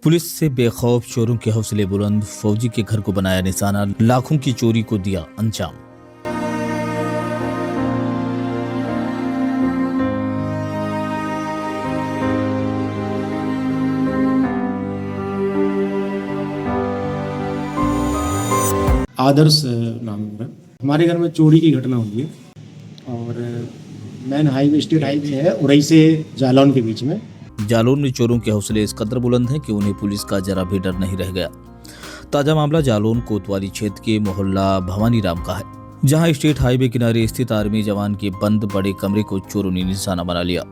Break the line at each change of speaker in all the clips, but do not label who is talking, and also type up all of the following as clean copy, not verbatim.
Police से बेखौफ चोरों के हौसले बुलंद, फौजी के घर को बनाया निशाना, लाखों की चोरी को दिया अंजाम।
आदर्श नाम है मेरा। हमारे घर में चोरी की घटना हुई है और मेन हाईवे स्टेट हाईवे है उरई से जालौन के बीच में।
जालौन में चोरों के हौसले इस कदर बुलंद हैं कि उन्हें पुलिस का जरा भी डर नहीं रह गया। ताजा मामला जालौन कोतवाली क्षेत्र के मोहल्ला भवानी राम का है, जहां स्टेट हाईवे किनारे स्थित आर्मी जवान के बंद बड़े कमरे को चोरों ने निशाना बना लिया।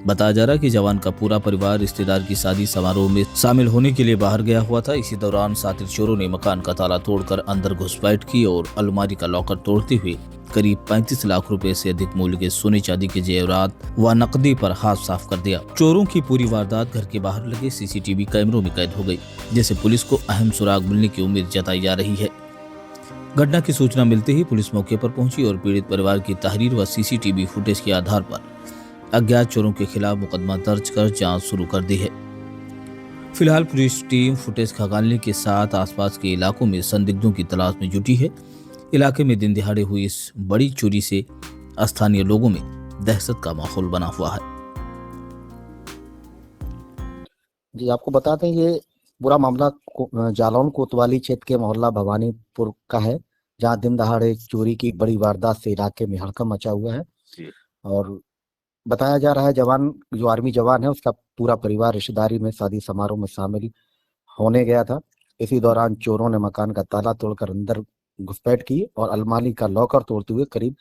बताया जा रहा है कि जवान का पूरा परिवार रिश्तेदार की शादी समारोह में शामिल होने के लिए बाहर गया हुआ था। इसी दौरान शातिर चोरों ने मकान का ताला तोड़कर अंदर घुसपैठ की और अलमारी का लॉकर तोड़ते हुए करीब 35 लाख रुपए से अधिक मूल्य के सोने चांदी के जेवरात व नकदी पर हाथ साफ कर दिया। चोरों की पूरी वारदात घर के बाहर लगे सीसीटीवी कैमरों में कैद हो गई, जिससे पुलिस को अहम सुराग मिलने की उम्मीद जताई जा रही है। घटना की सूचना मिलते ही पुलिस मौके पर पहुंची और पीड़ित परिवार की तहरीर व सीसीटीवी फुटेज के आधार पर अज्ञात चोरों के खिलाफ मुकदमा दर्ज कर जांच शुरू कर दी है। फिलहाल पुलिस टीम फुटेज खंगालने के साथ आसपास के इलाकों में संदिग्धों की तलाश में जुटी है। इलाके में दिन दिहाड़े हुई इस बड़ी चोरी से स्थानीय लोगों में दहशत का माहौल बना हुआ है।
जी, आपको बता दें ये पूरा मामला जालौन कोतवाली क्षेत्र के मोहल्ला भवानीपुर का है, जहां दिन दहाड़े चोरी की बड़ी वारदात से इलाके में हड़कंप मचा हुआ है। और बताया जा रहा है जवान जो आर्मी जवान है उसका पूरा परिवार रिश्तेदारी में शादी समारोह में शामिल होने गया था। इसी दौरान चोरों ने मकान का ताला तोड़कर अंदर घुसपैठ की और अलमारी का लॉकर तोड़ते हुए करीब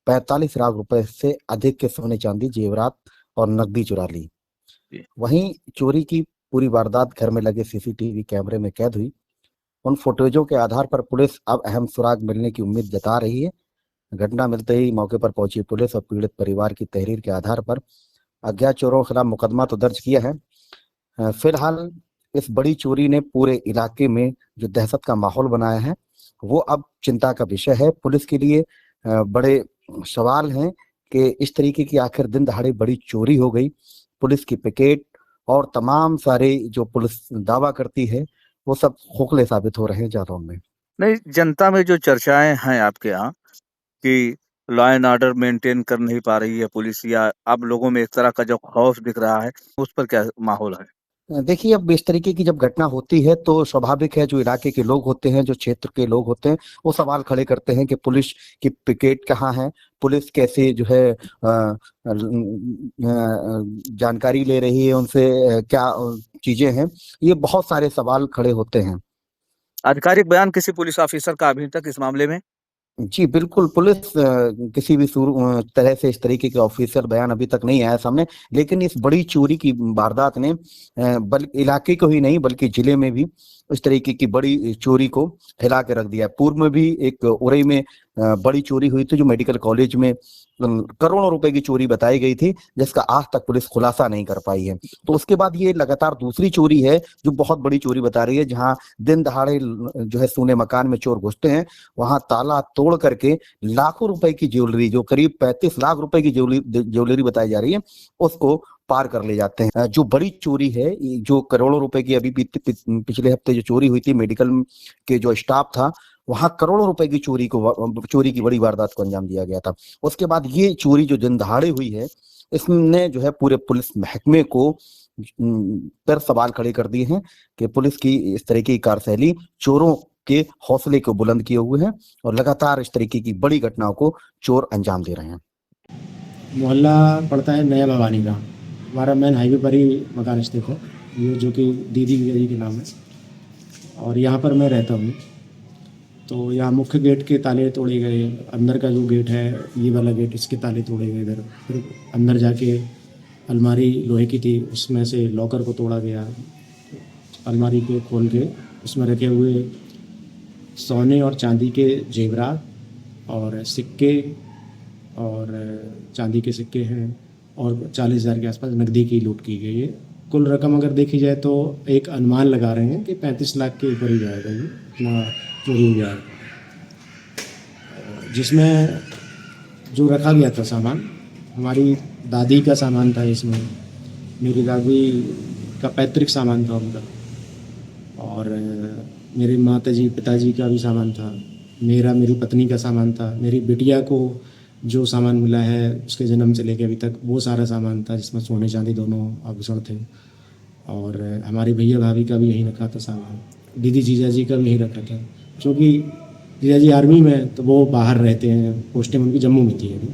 45 लाख रुपए से अधिक के सोने चांदी जेवरात और नकदी चुरा ली। वहीं चोरी की पूरी वारदात घर में लगे सीसीटीवी कैमरे में कैद हुई। उन फुटेजों के आधार पर पुलिस अब अहम सुराग मिलने की उम्मीद जता रही है। घटना मिलते ही मौके पर पहुंची पुलिस और पीड़ित परिवार की तहरीर के आधार पर अज्ञात चोरों के खिलाफ मुकदमा तो दर्ज किया है। फिलहाल इस बड़ी चोरी ने पूरे इलाके में जो दहशत का माहौल बनाया है वो अब चिंता का विषय है। पुलिस के लिए बड़े सवाल हैं कि इस तरीके की आखिर दिन दहाड़े बड़ी चोरी हो गई। पुलिस की पिकेट और तमाम सारे जो पुलिस दावा करती है वो सब खोखले साबित हो रहे हैं जालौन में।
नहीं, जनता में जो चर्चाएं हैं आपके यहाँ कि लॉ एंड ऑर्डर मेंटेन कर नहीं पा रही है पुलिस, या अब लोगों में एक तरह का जो खौफ दिख रहा है, उस पर क्या माहौल है?
देखिए, अब इस तरीके की जब घटना होती है तो स्वाभाविक है जो इलाके के लोग होते हैं, जो क्षेत्र के लोग होते हैं, वो सवाल खड़े करते हैं कि पुलिस की पिकेट कहाँ है, पुलिस कैसे जो है जानकारी ले रही है, उनसे क्या चीजें हैं। ये बहुत सारे सवाल खड़े होते हैं।
आधिकारिक बयान किसी पुलिस ऑफिसर का अभी तक इस मामले में?
जी बिल्कुल, पुलिस किसी भी तरह से इस तरीके के ऑफिशियल बयान अभी तक नहीं आया सामने, लेकिन इस बड़ी चोरी की वारदात ने इलाके को ही नहीं बल्कि जिले में भी इस तरीके की बड़ी चोरी को हिला के रख दिया। पूर्व में भी एक उरई में बड़ी चोरी हुई थी जो मेडिकल कॉलेज में करोड़ों रुपए की चोरी बताई गई थी, जिसका आज तक पुलिस खुलासा नहीं कर पाई है। तो उसके बाद ये लगातार दूसरी चोरी है जो बहुत बड़ी चोरी बता रही है, जहां दिन दहाड़े जो है सोने मकान में चोर घुसते हैं, वहां ताला तोड़ करके लाखों रुपए की ज्वेलरी, जो करीब 35 लाख रुपए की ज्वेलरी बताई जा रही है, उसको पार कर ले जाते हैं। जो बड़ी चोरी है, जो करोड़ों रुपए की अभी पिछले हफ्ते जो चोरी हुई थी, मेडिकल के जो स्टाफ था वहां करोड़ों रुपए की चोरी की बड़ी वारदात को अंजाम दिया गया था। उसके बाद ये चोरी जो दिन दहाड़े हुई है, इसने जो है पूरे पुलिस महकमे को पर सवाल खड़े कर दिए हैं कि पुलिस की इस तरह की कार्यशैली चोरों के हौसले को बुलंद किए हुए हैं और लगातार इस तरीके की बड़ी घटनाओं को चोर अंजाम दे रहे हैं।
मोहल्ला पड़ता है नया भवानी का, हमारा मेन हाईवे पर ही मकान स्थित है, ये जो कि दीदी जी के नाम है, और यहाँ पर मैं रहता हूँ। तो यहाँ मुख्य गेट के ताले तोड़े गए, अंदर का जो गेट है ये वाला गेट, इसके ताले तोड़े गए इधर। फिर अंदर जाके अलमारी लोहे की थी, उसमें से लॉकर को तोड़ा गया। अलमारी को खोल के उसमें रखे हुए सोने और चांदी के जेवरात और सिक्के और चांदी के सिक्के हैं और 40,000 के आसपास नकदी की लूट की गई है। कुल रकम अगर देखी जाए तो एक अनुमान लगा रहे हैं कि 35 लाख के ऊपर ही जाएगा ये, इतना चोरी हो गया है। जिसमें जो रखा गया था सामान, हमारी दादी का सामान था, इसमें मेरी दादी का पैतृक सामान था उनका, और मेरे माताजी पिताजी का भी सामान था, मेरी पत्नी का सामान था, मेरी बिटिया को जो सामान मिला है उसके जन्म से लेकर अभी तक वो सारा सामान था, जिसमें सोने चांदी दोनों आभूषण थे। और हमारे भैया भाभी का भी यहीं रखा था सामान, दीदी जीजा जी का भी यहीं रखा था, क्योंकि जीजा जी आर्मी में तो वो बाहर रहते हैं, पोस्टिंग उनकी जम्मू में थी अभी,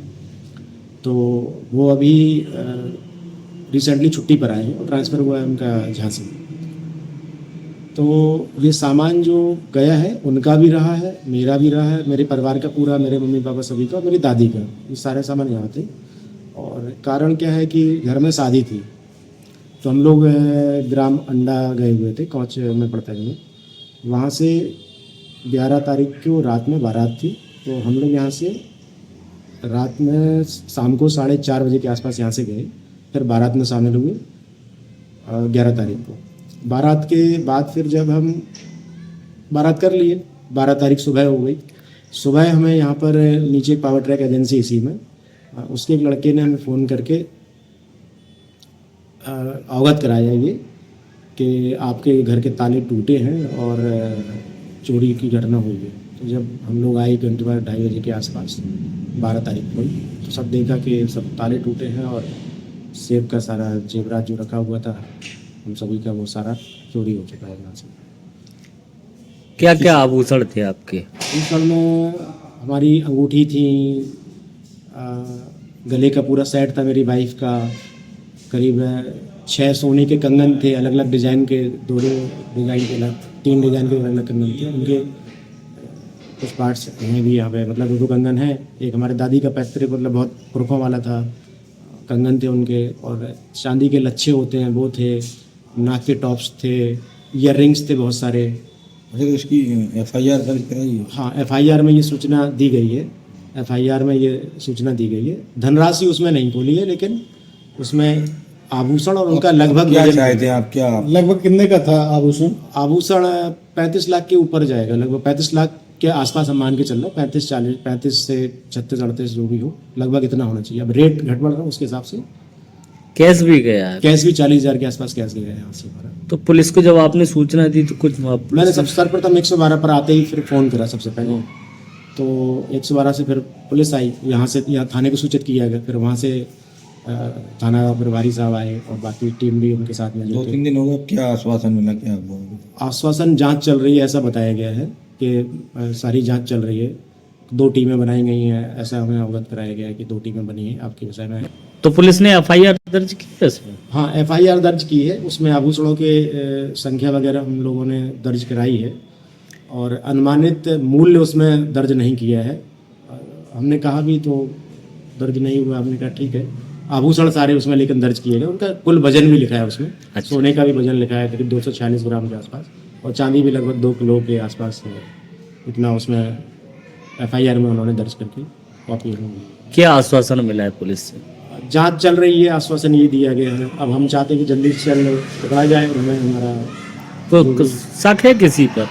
तो वो अभी रिसेंटली छुट्टी पर आए हैं और ट्रांसफ़र हुआ है उनका झांसी। तो ये सामान जो गया है उनका भी रहा है, मेरा भी रहा है, मेरे परिवार का पूरा, मेरे मम्मी पापा सभी का, मेरी दादी का, ये सारे सामान यहाँ थे। और कारण क्या है कि घर में शादी थी, तो हम लोग ग्राम अंडा गए हुए थे, कौच में पड़ता है, वहाँ से 11 तारीख को रात में बारात थी। तो हम लोग यहाँ से रात में शाम को 4:30 बजे के आसपास यहाँ से गए, फिर बारात में शामिल हुए 11 तारीख को। बारात के बाद फिर जब हम बारात कर लिए, 12 तारीख सुबह हो गई। सुबह हमें यहाँ पर नीचे पावर ट्रैक एजेंसी इसी में, उसके एक लड़के ने हमें फ़ोन करके अवगत कराया ये कि आपके घर के ताले टूटे हैं और चोरी की घटना हुई है। तो जब हम लोग आए घंटे बाद 2:30 बजे के आसपास 12 तारीख को, तो सब देखा कि सब ताले टूटे हैं और सेब का सारा जेवरात जो रखा हुआ था हम सभी का, वो सारा चोरी हो चुका है यहाँ से।
क्या क्या आभूषण थे आपके?
आभूषण में हमारी अंगूठी थी, गले का पूरा सेट था मेरी वाइफ का, करीब 6 सोने के कंगन थे, अलग अलग डिज़ाइन के, 2 डिज़ाइन के अलग, 3 डिज़ाइन के अलग अलग कंगन थे। उनके कुछ पार्ट्स हैं भी यहाँ पे, मतलब 2 कंगन हैं। एक हमारे दादी का पैतृक, मतलब बहुत पुरखों वाला था, कंगन थे उनके, और चांदी के लच्छे होते हैं वो थे, नाक के टॉप्स थे, ईयर रिंग्स थे बहुत सारे।
अच्छा, तो इसकी FIR दर्ज कराई है?
हाँ, FIR में ये सूचना दी गई है, FIR में ये सूचना दी गई है। धनराशि उसमें नहीं खोली है, लेकिन उसमें आभूषण और उनका लगभग
क्या चाहते हैं आप? क्या
लगभग कितने का था आभूषण?
आभूषण 35 लाख के ऊपर जाएगा, लगभग 35 लाख के आसपास हम मान के चल रहे हैं, 35 से 36-38 जो भी हो, लगभग इतना होना चाहिए। अब रेट घट बढ़ रहा है उसके हिसाब से।
कैश भी गया है?
कैश भी 40,000 के आसपास कैश गया है यहाँ से हमारा।
तो पुलिस को जब आपने सूचना दी तो कुछ
मैंने सर्वप्रथम 112 पर आते ही फिर फ़ोन करा सबसे पहले, तो 112 से फिर पुलिस आई, यहाँ से यहाँ थाने को सूचित किया गया, फिर वहाँ से थाना प्रभारी साहब आए और बाकी टीम भी उनके साथ में।
2-3 दिन हो गए, क्या आश्वासन मिला? क्या
आश्वासन? जांच चल रही है ऐसा बताया गया है कि सारी जांच चल रही है, 2 टीमें बनाई गई हैं, ऐसा हमें अवगत कराया गया है कि 2 टीमें बनी हैं आपके विषय में।
तो पुलिस ने FIR दर्ज की है इसमें?
हाँ, FIR दर्ज की है, उसमें आभूषणों के संख्या वगैरह हम लोगों ने दर्ज कराई है, और अनुमानित मूल्य उसमें दर्ज नहीं किया है। हमने कहा भी तो दर्ज नहीं हुआ, हमने कहा ठीक है। आभूषण सारे उसमें लेकिन दर्ज किए गए, उनका कुल वजन भी लिखा है उसमें।
अच्छा।
सोने का भी वजन लिखा है करीब 246 ग्राम के आसपास, और चांदी भी लगभग 2 किलो के आसपास है, इतना उसमें FIR में उन्होंने दर्ज करके कॉपी होगी।
क्या आश्वासन मिला है पुलिस से?
जांच चल रही है, आश्वासन ये दिया गया है। अब हम चाहते हैं कि जल्दी से जल्द पकड़ा जाए और हमें हमारा
तो शक है किसी पर?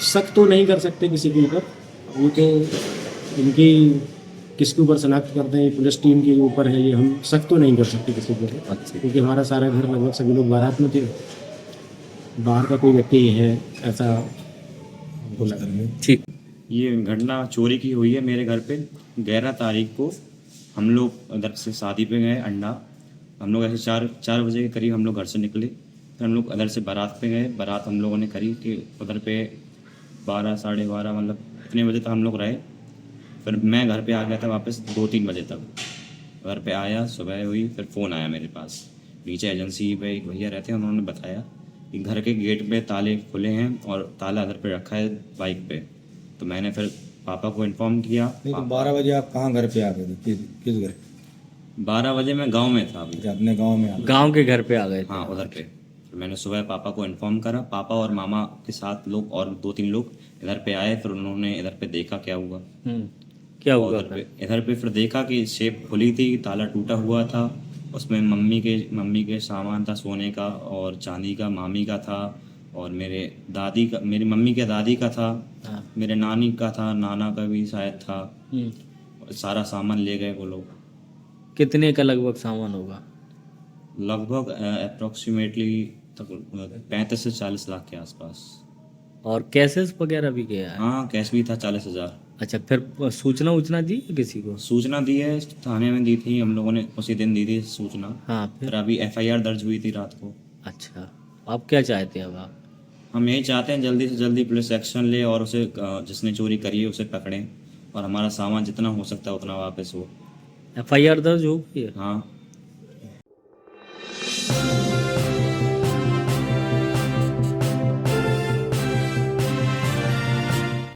शक तो नहीं कर सकते किसी के ऊपर, वो तो इनकी किसके ऊपर शनाख्त करते हैं, पुलिस टीम के ऊपर है, ये हम शक तो नहीं कर सकते किसी के ऊपर।
अच्छा।
क्योंकि हमारा सारा घर लगभग सभी लोग बारात में थे, बाहर का कोई व्यक्ति है ऐसा बोला।
ठीक।
ये घटना चोरी की हुई है मेरे घर पे 11 तारीख को। हम लोग उधर से शादी पे गए अंडा, हम लोग ऐसे 4 बजे के करीब हम लोग घर से निकले, फिर हम लोग उधर से बारात पे गए। बारात हम लोगों ने करी कि उधर पे 12 साढ़े 12 मतलब इतने बजे तक हम लोग रहे। फिर मैं घर पे आ गया था वापस 2-3 बजे तक। घर पे आया, सुबह हुई, फिर फ़ोन आया मेरे पास, नीचे एजेंसी पे एक भैया रहते हैं, उन्होंने बताया कि घर के गेट पे ताले खुले हैं और ताला इधर पे रखा है बाइक पे। तो मैंने फिर पापा को इन्फॉर्म किया।
नहीं, तो 12 बजे आप कहाँ घर पे आ गए थे? किस घर?
12 बजे मैं गांव में था अभी।
अच्छा, अपने गांव में आ गए?
गांव के घर पे आ गए थे?
हाँ, उधर पे। फिर मैंने सुबह पापा को इन्फॉर्म करा, पापा और मामा के साथ लोग और 2-3 लोग इधर पे आए। फिर उन्होंने इधर पे देखा क्या हुआ।
क्या हुआ?
इधर पे फिर देखा कि सेफ खुली थी, ताला टूटा हुआ था, उसमें मम्मी के सामान था, सोने का और चांदी का, मामी का था, और मेरे दादी का, मेरी मम्मी के दादी का था, मेरे नानी का था, नाना का भी शायद था। सारा सामान ले गए वो लोग।
कितने का लगभग सामान होगा?
लगभग अप्रोक्सीमेटली तक 35 से 40 लाख के आसपास।
और कैसेस वगैरह भी गया है?
हाँ, कैश भी था 40,000।
अच्छा, फिर सूचना उचना दी है किसी को?
सूचना दी है, थाने में दी थी, हम लोगों ने उसी दिन दी थी सूचना।
हाँ,
फिर
फिर?
अभी FIR दर्ज हुई थी रात को।
अच्छा, आप क्या चाहते हैं अब आप?
हम यही चाहते हैं जल्दी से जल्दी पुलिस एक्शन ले और उसे जिसने चोरी करी है उसे पकड़ें और हमारा सामान जितना हो सकता है उतना वापस हो।
FIR दर्ज हो गई है?
हाँ।